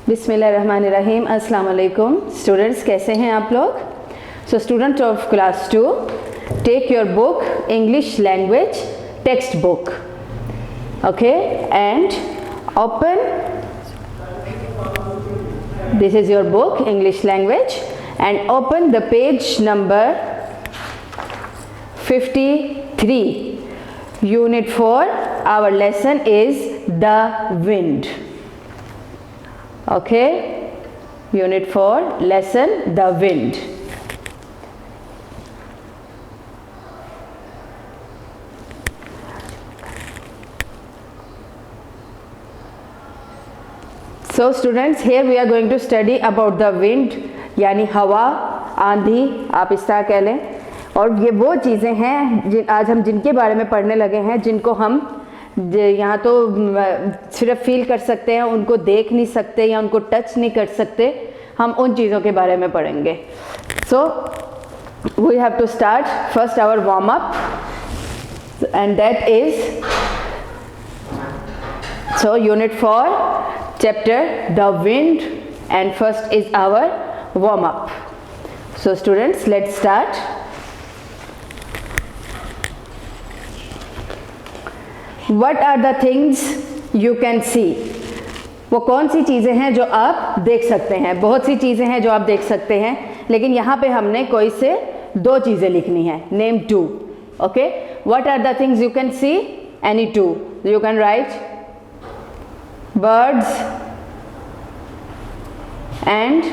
बिस्मिल्लाहिर्रहमानिर्रहीम। अस्सलाम वालेकुम स्टूडेंट्स, कैसे हैं आप लोग? So student of class 2, take your book English language text book, okay, and open, this is your book English language, and open the page number 53. Unit 4, our lesson is the wind. Okay, Unit 4, lesson the wind. So students, here we are going to study about the wind, यानी हवा, आंधी, आप इस तरह कह लें। और ये वो चीज़ें हैं आज हम जिनके बारे में पढ़ने लगे हैं, जिनको हम यहाँ तो सिर्फ फील कर सकते हैं, उनको देख नहीं सकते या उनको टच नहीं कर सकते। हम उन चीज़ों के बारे में पढ़ेंगे। So we have to start first our warm up, and that is so unit 4 chapter the wind, and first is our warm up. So students, let's start. What are the things you can see? वो कौन सी चीज़ें हैं जो आप देख सकते हैं? बहुत सी चीज़ें हैं जो आप देख सकते हैं, लेकिन यहाँ पे हमने कोई से दो चीज़ें लिखनी है। Name two. Okay, what are the things you can see? Any two you can write. Birds and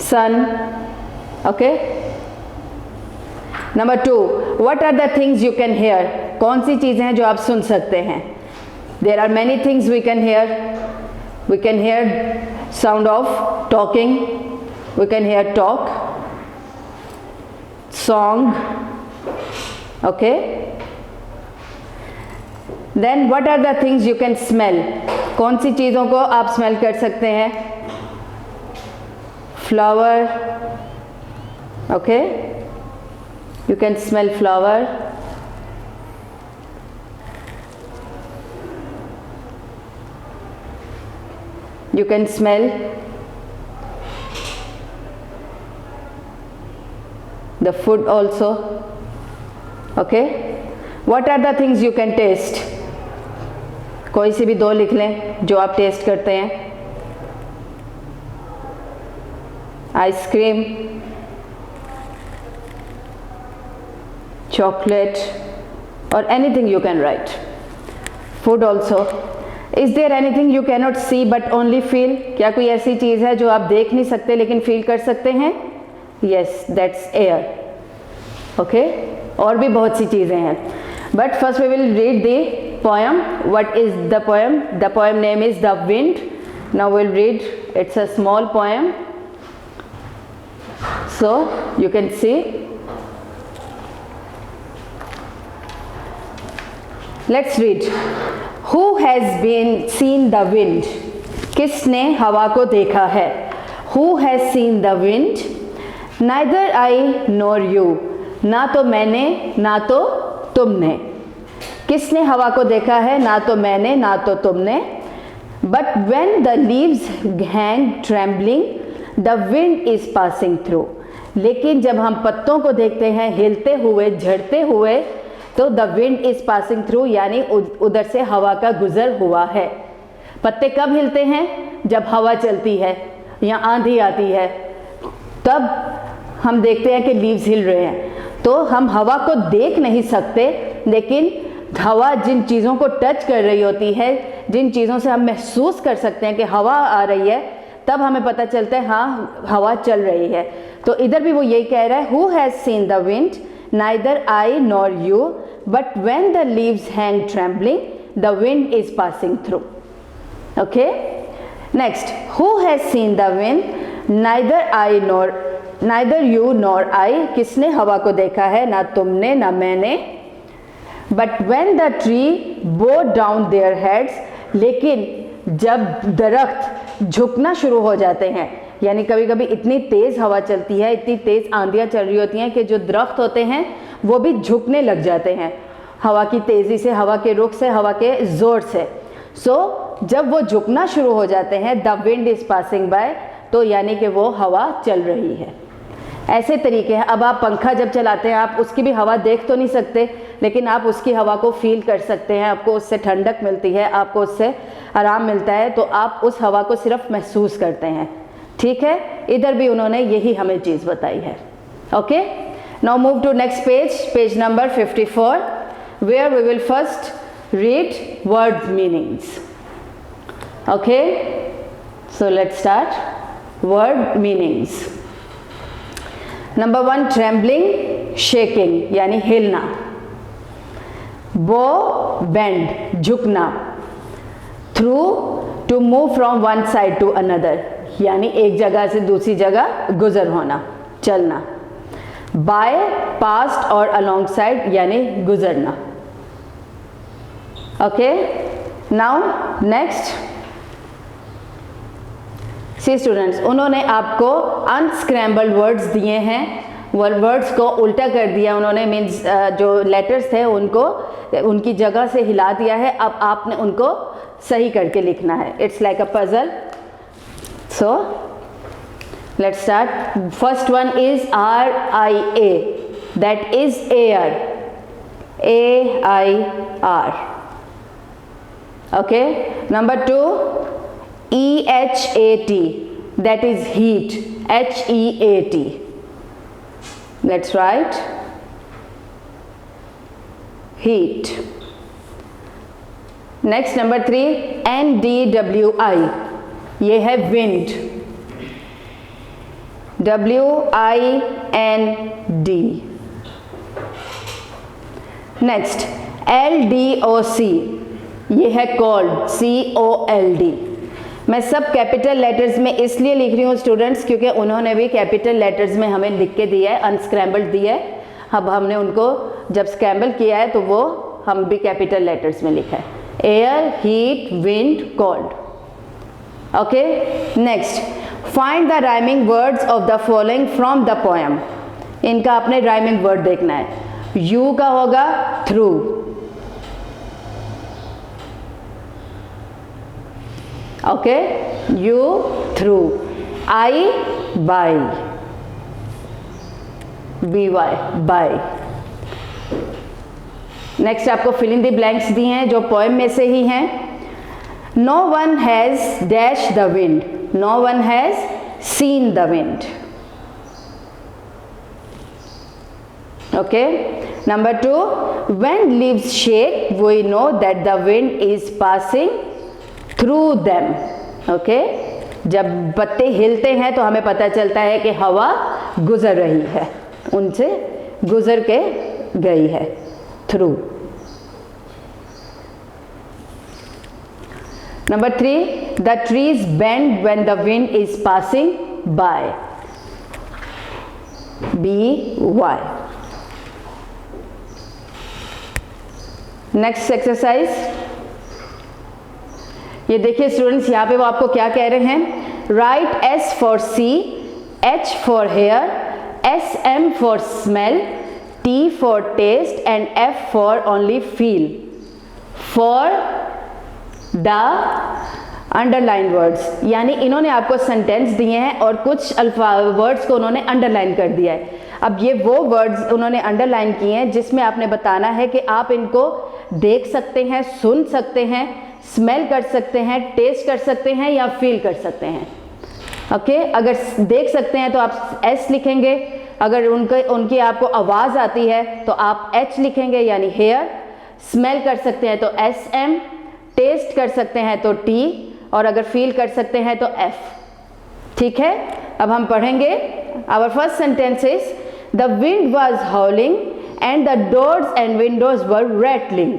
sun. Okay, number 2, what are the things you can hear? कौन सी चीज़ें हैं जो आप सुन सकते हैं? There are many things we can hear. We can hear sound of talking, we can hear talk, song. Okay, then what are the things you can smell? कौन सी चीज़ों को आप स्मेल कर सकते हैं? Flower. Okay, you can smell flower. You can smell the food also. Okay, what are the things you can taste? कोई सी भी दो लिख लें जो आप टेस्ट करते हैं। आइसक्रीम, चॉकलेट, और anything you can write. Food also. Is there anything you can not see but only feel? क्या कोई ऐसी चीज़ है जो आप देख नहीं सकते लेकिन फील कर सकते हैं? Yes, that's air. ओके, और भी बहुत सी चीज़ें हैं, but first we will read the poem. What is the poem? The poem name is The Wind. Now we'll read. It's a small poem, so you can see. Let's read. Who has been seen the wind? किसने हवा को देखा है? Who has seen the wind? Neither I nor you. ना तो मैंने ना तो तुमने। किसने हवा को देखा है? ना तो मैंने ना तो तुमने। But when the leaves hang trembling, the wind is passing through. लेकिन जब हम पत्तों को देखते हैं हिलते हुए, झड़ते हुए, तो the wind is passing through, यानी उधर से हवा का गुजर हुआ है। पत्ते कब हिलते हैं? जब हवा चलती है या आंधी आती है, तब हम देखते हैं कि लीव्स हिल रहे हैं। तो हम हवा को देख नहीं सकते, लेकिन हवा जिन चीज़ों को टच कर रही होती है, जिन चीज़ों से हम महसूस कर सकते हैं कि हवा आ रही है, तब हमें पता चलता है हाँ हवा चल रही है। तो इधर भी वो यही कह रहा है, who has seen the wind, neither I nor you, but when the leaves hang trembling, the wind is passing through. Okay, next, who has seen the wind, neither I nor, neither you nor I, किसने हवा को देखा है? ना तुमने ना मैंने। But when the tree बो डाउन देयर हेड्स, लेकिन जब दरख्त झुकना शुरू हो जाते हैं, यानी कभी कभी इतनी तेज़ हवा चलती है, इतनी तेज़ आंधियाँ चल रही होती हैं कि जो दरख्त होते हैं वो भी झुकने लग जाते हैं हवा की तेज़ी से, हवा के रुख से, हवा के ज़ोर से। सो जब वो झुकना शुरू हो जाते हैं, the wind is passing by, तो यानी कि वो हवा चल रही है। ऐसे तरीके हैं। अब आप पंखा जब चलाते हैं, आप उसकी भी हवा देख तो नहीं सकते, लेकिन आप उसकी हवा को फील कर सकते हैं, आपको उससे ठंडक मिलती है, आपको उससे आराम मिलता है, तो आप उस हवा को सिर्फ महसूस करते हैं। ठीक है, इधर भी उन्होंने यही हमें चीज़ बताई है। Okay, now move to next page, page number 54, where we will first read word meanings. Okay, so let's start. Word meanings. Number 1, trembling, shaking यानी हिलना। bow, bend झुकना। through, to move from one side to another यानी एक जगह से दूसरी जगह गुजर होना, चलना। by, past और alongside यानी गुजरना। ओके, नाउ नेक्स्ट, सी स्टूडेंट्स, उन्होंने आपको अनस्क्रैम्बल्ड वर्ड्स दिए हैं, वर्ड्स को उल्टा कर दिया उन्होंने, मीन्स जो लेटर्स थे उनको उनकी जगह से हिला दिया है, अब आपने उनको सही करके लिखना है। It's like a puzzle. So let's start. First one is RIA, that is air, AIR। Okay, number 2, EHAT, that is heat, HEAT. Let's write heat. Next, number 3, NDWI, ये है wind, WIND. Next, LDOC, ये है cold, COLD। मैं सब capital letters में इसलिए लिख रही हूँ स्टूडेंट्स, क्योंकि उन्होंने भी कैपिटल लेटर्स में हमें लिख के दिया है, अनस्क्रैम्बल्ड दिया है। अब हमने उनको जब स्क्रैम्बल किया है तो वो हम भी कैपिटल लेटर्स में लिखा है, air, heat, wind, cold. Okay, next, find the rhyming words of the following from the poem. इनका आपने राइमिंग वर्ड देखना है। यू का होगा through, okay, you through, I by, BY by. Next आपको फिल इन द ब्लैंक्स दिए हैं जो पोएम में से ही हैं। No one has dash the wind, no one has seen the wind. Okay, number 2, when leaves shake we know that the wind is passing through them. Okay, जब पत्ते हिलते हैं तो हमें पता चलता है कि हवा गुजर रही है, उनसे गुजर के गई है, through. Number 3, the trees bend when the wind is passing by, BY। Next exercise, ये देखिए स्टूडेंट्स, यहाँ पे वो आपको क्या कह रहे हैं। Write S for see, H for hear, SM for smell, T for taste and F for only feel for the underline words. यानी इन्होंने आपको सेंटेंस दिए हैं और कुछ वर्ड्स को उन्होंने अंडरलाइन कर दिया है। अब ये वो वर्ड्स उन्होंने अंडरलाइन किए हैं जिसमें आपने बताना है कि आप इनको देख सकते हैं, सुन सकते हैं, स्मेल कर सकते हैं, टेस्ट कर सकते हैं या फील कर सकते हैं। ओके, अगर देख सकते हैं तो आप S लिखेंगे, अगर उनकी आपको आवाज़ आती है तो आप H लिखेंगे यानी हेयर, स्मेल कर सकते हैं तो SM, टेस्ट कर सकते हैं तो T, और अगर फील कर सकते हैं तो F। ठीक है, अब हम पढ़ेंगे। Our first sentence is the wind was howling and the doors and windows were rattling.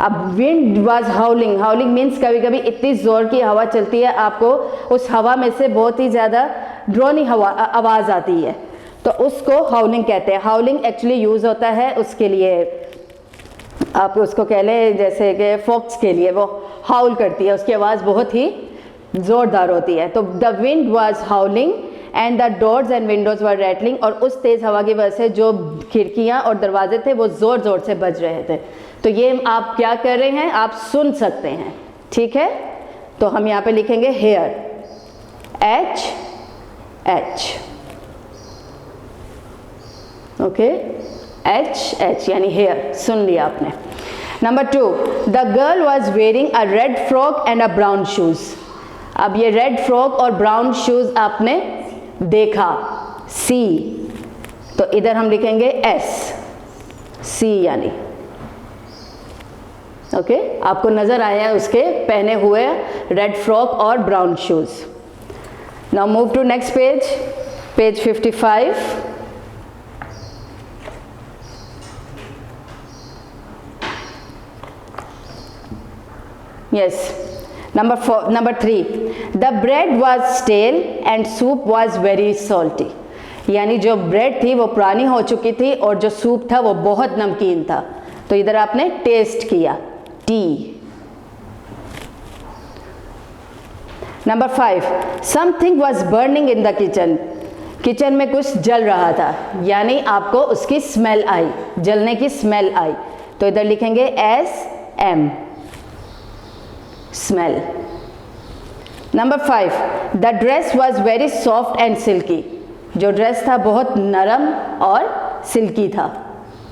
अब wind was howling, howling means कभी कभी इतनी ज़ोर की हवा चलती है, आपको उस हवा में से बहुत ही ज़्यादा ड्रोनी आवाज़ आती है, तो उसको हाउलिंग कहते हैं। हाउलिंग एक्चुअली यूज़ होता है उसके लिए, आप उसको कह लें जैसे कि फॉक्स के लिए, वो हाउल करती है, उसकी आवाज़ बहुत ही ज़ोरदार होती है। तो the wind was howling and the doors and Windows were rattling, और उस तेज़ हवा की वजह से जो खिड़कियाँ और दरवाजे थे वो ज़ोर ज़ोर से बज रहे थे। तो ये आप क्या कर रहे हैं, आप सुन सकते हैं। ठीक है, तो हम यहाँ पे लिखेंगे hear, H H, okay, H H यानी हेयर, सुन लिया आपने। Number 2, the girl was wearing a red frock and a brown shoes. अब ये रेड फ्रॉक और ब्राउन शूज आपने देखा, सी, तो इधर हम लिखेंगे एस, सी यानी, ओके, आपको नजर आया उसके पहने हुए रेड फ्रॉक और brown shoes. Now move to next page, page 55। Yes. Number 3. The bread was stale and soup was very salty. यानी जो ब्रेड थी वो पुरानी हो चुकी थी और जो सूप था वो बहुत नमकीन था। तो इधर आपने टेस्ट किया, T. Number 5. Something was burning in the kitchen. Kitchen में कुछ जल रहा था, यानी आपको उसकी स्मेल आई, जलने की स्मेल आई। तो इधर लिखेंगे SM, smell. Number 5, the dress was very soft and silky. जो ड्रेस था बहुत नरम और सिल्की था,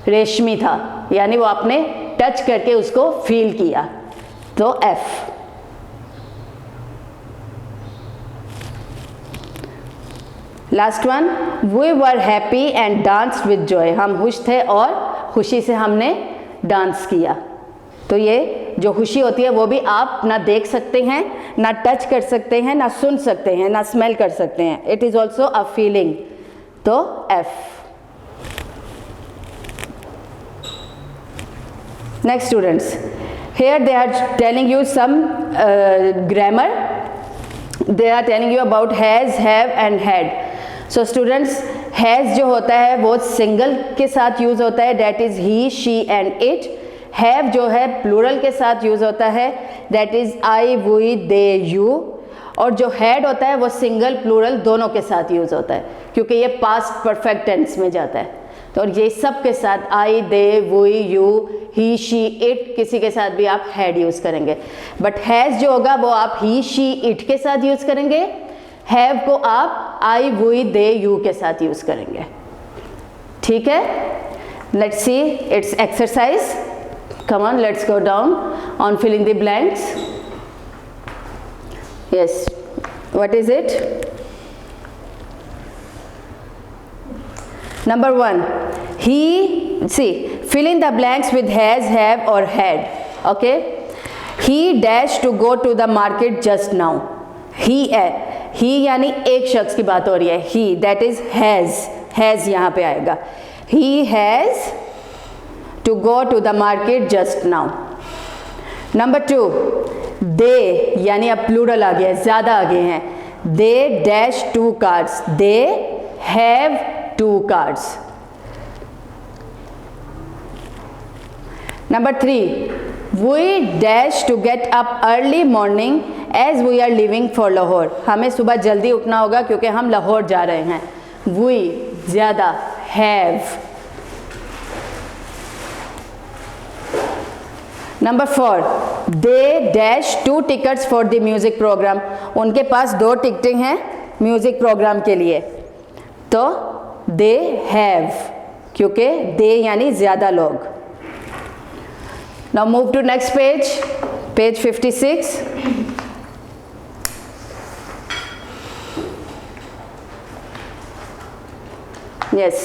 रेशमी था, यानी वो आपने टच करके उसको फील किया, तो F। Last one, we were happy and danced with joy. हम खुश थे और खुशी से हमने डांस किया। तो ये जो खुशी होती है वो भी आप ना देख सकते हैं, ना टच कर सकते हैं, ना सुन सकते हैं, ना स्मेल कर सकते हैं। It is also a feeling, तो F। Next students, here they are telling you some grammar, they are telling you about has, have and had. So students, has जो होता है वो सिंगल के साथ यूज़ होता है, that is he, she and it. Have जो है प्लूरल के साथ यूज़ होता है, that is I, we, they, you. और जो हैड होता है वो सिंगल प्लूरल दोनों के साथ यूज़ होता है, क्योंकि ये पास्ट परफेक्ट टेंस में जाता है। तो और ये सब के साथ I, they, we, you, he, she, it, किसी के साथ भी आप हैड यूज़ करेंगे। बट हैज़ जो होगा वो आप ही, शी, इट के साथ यूज़ करेंगे। हैव को आप आई, वी, दे, यू के साथ यूज़ करेंगे, ठीक है। Let's see it's exercise. Come on, let's go down on filling the blanks. Yes, what is it? Number 1, he, see, fill in the blanks with has, have or had, okay. He dashed to go to the market just now. He यानी एक शख्स की बात हो रही है, he, that is has यहाँ पे आएगा। He has to go to the market just now. Number 2, they यानी अब प्लूरल आ गया है, ज़्यादा आगे हैं। They dash 2 cars. They have 2 cars. Number 3, we dash to get up early morning as we are leaving for Lahore. हमें सुबह जल्दी उठना होगा क्योंकि हम लाहौर जा रहे हैं। We ज़्यादा, have। Number 4, they dash 2 tickets for the music program. उनके पास 2 टिकटें हैं म्यूजिक प्रोग्राम के लिए, तो they have, क्योंकि they यानी ज़्यादा लोग। Now move to next page, page 56. Yes.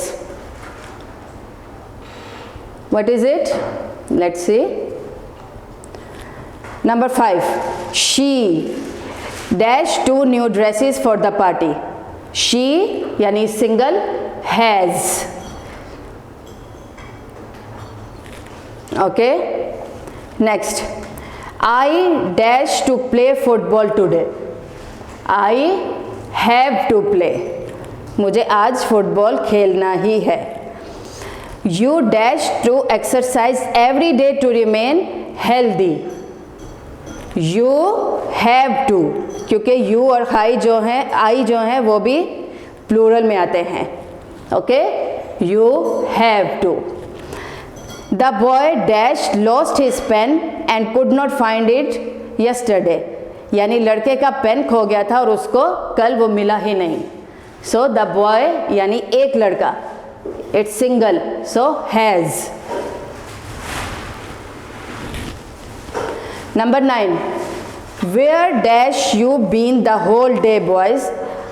What is it? Let's see. Number 5, she dash 2 new dresses for the party. She यानी single, has, okay. Next, I dash to play football today. I have to play. मुझे आज football खेलना ही है। You dash to exercise every day to remain healthy. You have to, क्योंकि you और I जो हैं वो भी प्लूरल में आते हैं, okay. You have to. The boy dash lost his pen and could not find it yesterday, यानी लड़के का पेन खो गया था और उसको कल वो मिला ही नहीं. So the boy यानी एक लड़का, it's single, so has. Number 9, where dash you been the whole day boys?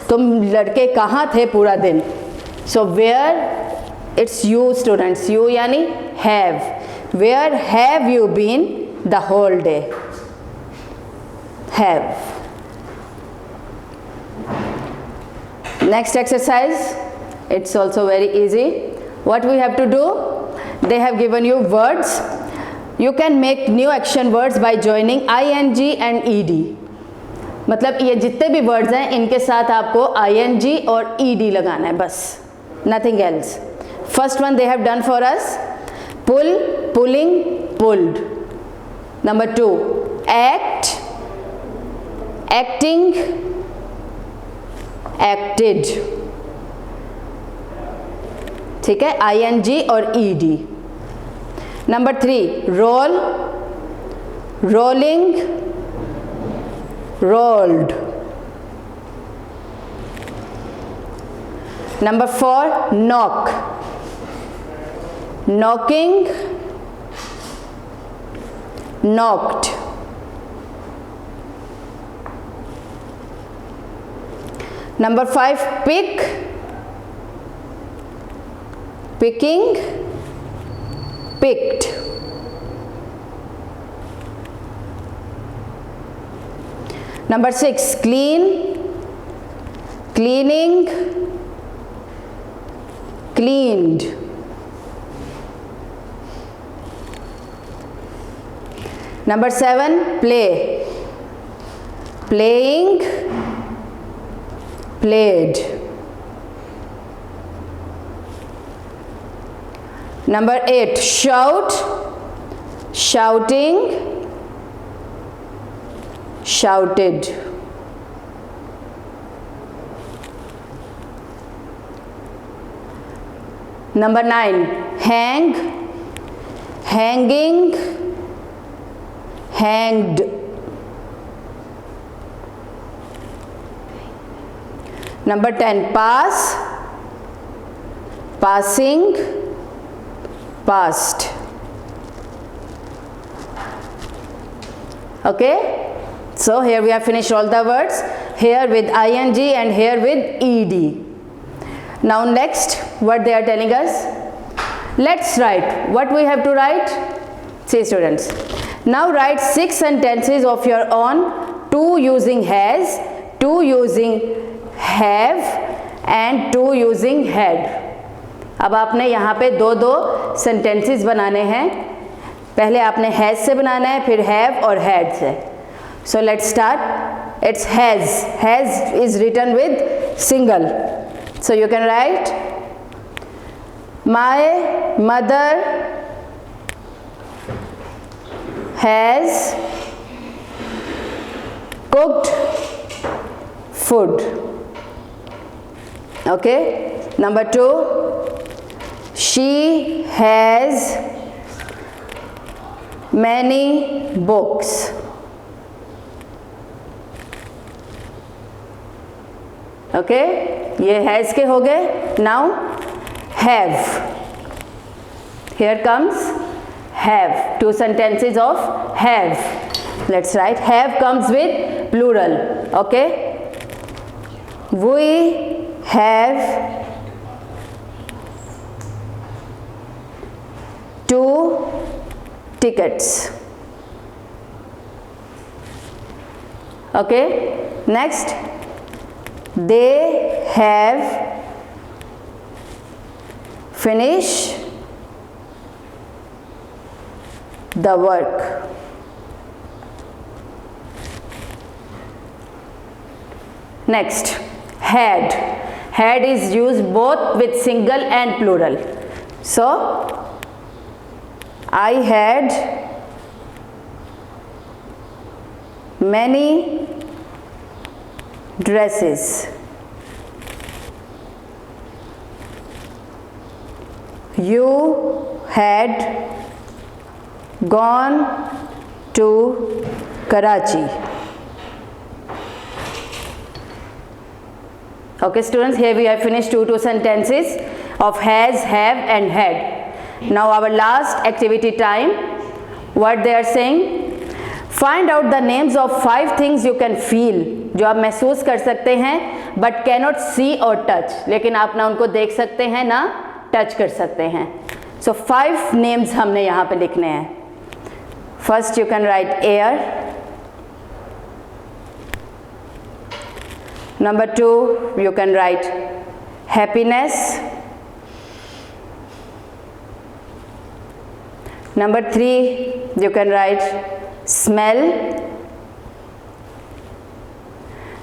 तुम लड़के कहाँ थे पूरा दिन? So where, it's you students, you यानी have. Where have you been the whole day? Have. Next exercise, it's also very easy. What we have to do, they have given you words. You can make new action words by joining ing and ed. मतलब ये जितने भी words हैं इनके साथ आपको ing और ed लगाना है बस, nothing else. First one they have done for us, pull, pulling, pulled. Number 2, act, acting, acted. ठीक है, ing और ed. Number 3, roll, rolling, rolled. Number 4, knock, knocking, knocked. Number 5, pick, picking, picked. Number 6, clean, cleaning, cleaned. Number 7, play, playing, played. Number 8, shout, shouting, shouted. Number 9, hang, hanging, hanged. Number 10, pass, passing, passed. Okay, so here we have finished all the words, here with ing and here with ed. Now next, what they are telling us, let's write. What we have to write? See students, now write 6 sentences of your own, 2 using has, 2 using have and 2 using had. अब आपने यहाँ पे दो sentences बनाने हैं, पहले आपने has से बनाना है, फिर हैव और हैड से. So let's start. It's has. Has is written with single, so you can write my mother has cooked food. Okay. Number 2, she has many books. Okay, ये has के हो गए. Now have. Here comes have. 2 sentences of have. Let's write. Have comes with plural. Okay. We have 2 tickets. Okay, next, they have finished the work. Next, had. Had is used both with single and plural. So I had many dresses. You had gone to Karachi. Okay students, here we have finished two sentences of has, have and had. Now our last activity time. What they are saying? Find out the names of 5 things you can feel, जो आप महसूस कर सकते हैं but cannot see or touch, लेकिन आप ना उनको देख सकते हैं ना टच कर सकते हैं. So 5 names हमने यहाँ पे लिखने हैं. First you can write air. Number 2 you can write happiness. Number 3 you can write smell.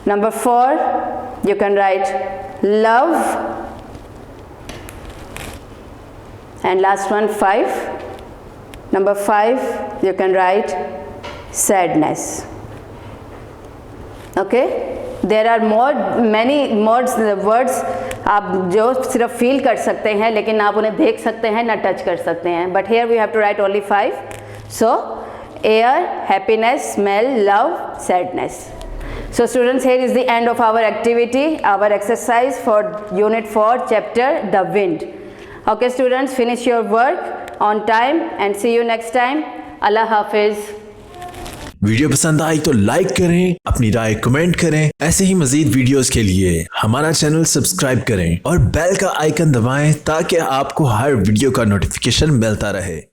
Number 4 you can write love. And last one 5. Number 5 you can write sadness. Okay, there are many words आप जो सिर्फ feel कर सकते हैं लेकिन आप उन्हें देख सकते हैं ना टच कर सकते हैं. But here we have to write only 5. So air, happiness, smell, love, sadness. So students, here is the end of our activity, our exercise for unit 4 chapter The Wind. Okay students, finish your work on time and see you next time. Allah Hafiz. Video पसंद आई तो like करें, अपनी राय comment करें. ऐसे ही मजीद videos के लिए हमारा channel subscribe करें और बेल का आइकन दबाएं ताकि आपको हर वीडियो का नोटिफिकेशन मिलता रहे.